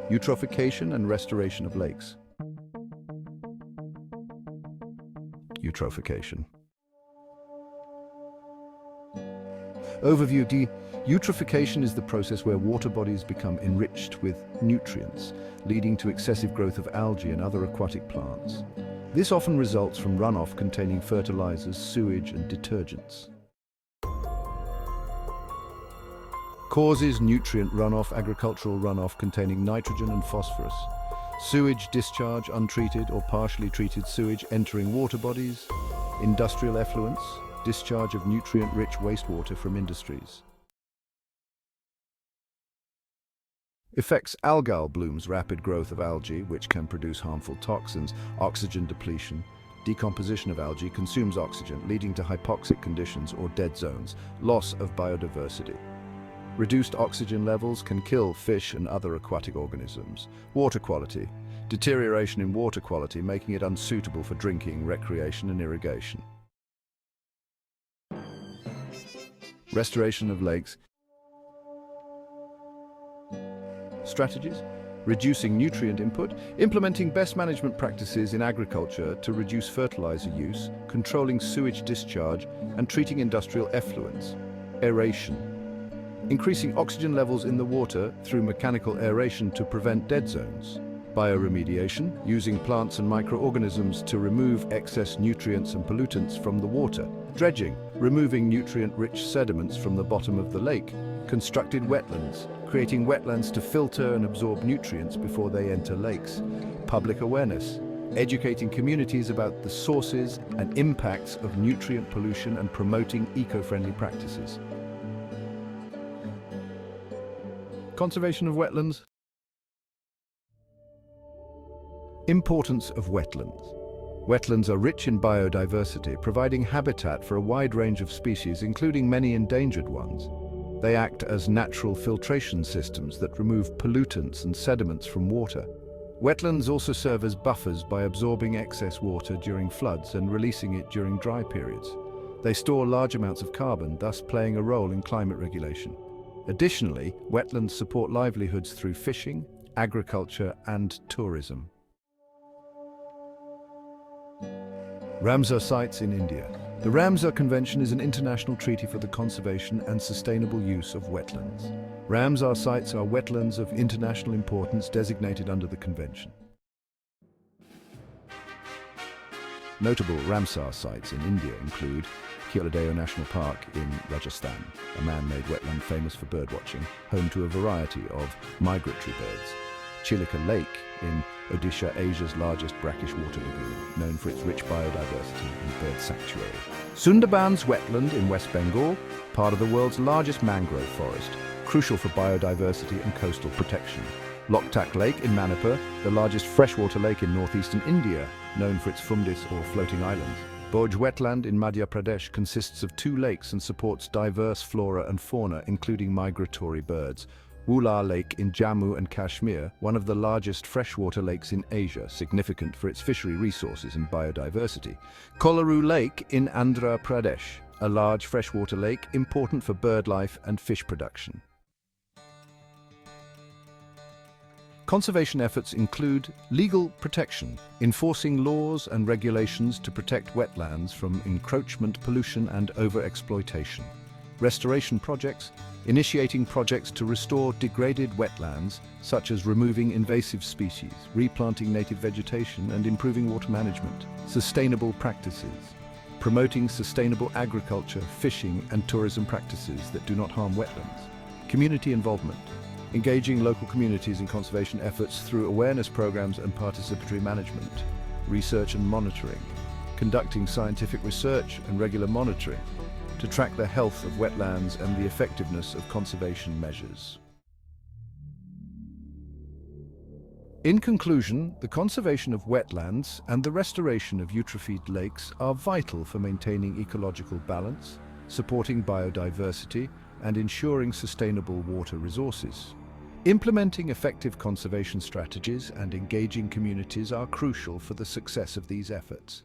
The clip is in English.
Eutrophication and restoration of lakes. Eutrophication. Overview. Eutrophication is the process where water bodies become enriched with nutrients, leading to excessive growth of algae and other aquatic plants. This often results from runoff containing fertilizers, sewage, and detergents. Causes: nutrient runoff, agricultural runoff containing nitrogen and phosphorus. Sewage discharge, untreated or partially treated sewage entering water bodies. Industrial effluents, discharge of nutrient-rich wastewater from industries. Effects: algal blooms, rapid growth of algae, which can produce harmful toxins. Oxygen depletion. Decomposition of algae consumes oxygen, leading to hypoxic conditions or dead zones. Loss of biodiversity. Reduced oxygen levels can kill fish and other aquatic organisms. Water quality. Deterioration in water quality, making it unsuitable for drinking, recreation, and irrigation. Restoration of lakes. Strategies: reducing nutrient input, implementing best management practices in agriculture to reduce fertilizer use, controlling sewage discharge, and treating industrial effluents. Aeration. Increasing oxygen levels in the water through mechanical aeration to prevent dead zones. Bioremediation, using plants and microorganisms to remove excess nutrients and pollutants from the water. Dredging, removing nutrient-rich sediments from the bottom of the lake. Constructed wetlands, creating wetlands to filter and absorb nutrients before they enter lakes. Public awareness, educating communities about the sources and impacts of nutrient pollution and promoting eco-friendly practices. Conservation of wetlands. Importance of wetlands. Wetlands are rich in biodiversity, providing habitat for a wide range of species, including many endangered ones. They act as natural filtration systems that remove pollutants and sediments from water. Wetlands also serve as buffers by absorbing excess water during floods and releasing it during dry periods. They store large amounts of carbon, thus playing a role in climate regulation. Additionally, wetlands support livelihoods through fishing, agriculture, and tourism. Ramsar sites in India. The Ramsar Convention is an international treaty for the conservation and sustainable use of wetlands. Ramsar sites are wetlands of international importance designated under the convention. Notable Ramsar sites in India include Kyoladeo National Park in Rajasthan, a man-made wetland famous for birdwatching, home to a variety of migratory birds. Chilika Lake in Odisha, Asia's largest brackish water lagoon, known for its rich biodiversity and bird sanctuary. Sundarbans wetland in West Bengal, part of the world's largest mangrove forest, crucial for biodiversity and coastal protection. Loktak Lake in Manipur, the largest freshwater lake in northeastern India, known for its Fundis or floating islands. Bhoj wetland in Madhya Pradesh consists of 2 lakes and supports diverse flora and fauna, including migratory birds. Wular Lake in Jammu and Kashmir, one of the largest freshwater lakes in Asia, significant for its fishery resources and biodiversity. Kolaroo Lake in Andhra Pradesh, a large freshwater lake important for bird life and fish production. Conservation efforts include legal protection, enforcing laws and regulations to protect wetlands from encroachment, pollution, and overexploitation. Restoration projects, initiating projects to restore degraded wetlands, such as removing invasive species, replanting native vegetation, and improving water management. Sustainable practices, promoting sustainable agriculture, fishing, and tourism practices that do not harm wetlands. Community involvement, engaging local communities in conservation efforts through awareness programs and participatory management. Research and monitoring, conducting scientific research and regular monitoring to track the health of wetlands and the effectiveness of conservation measures. In conclusion, the conservation of wetlands and the restoration of eutrophied lakes are vital for maintaining ecological balance, supporting biodiversity, and ensuring sustainable water resources. Implementing effective conservation strategies and engaging communities are crucial for the success of these efforts.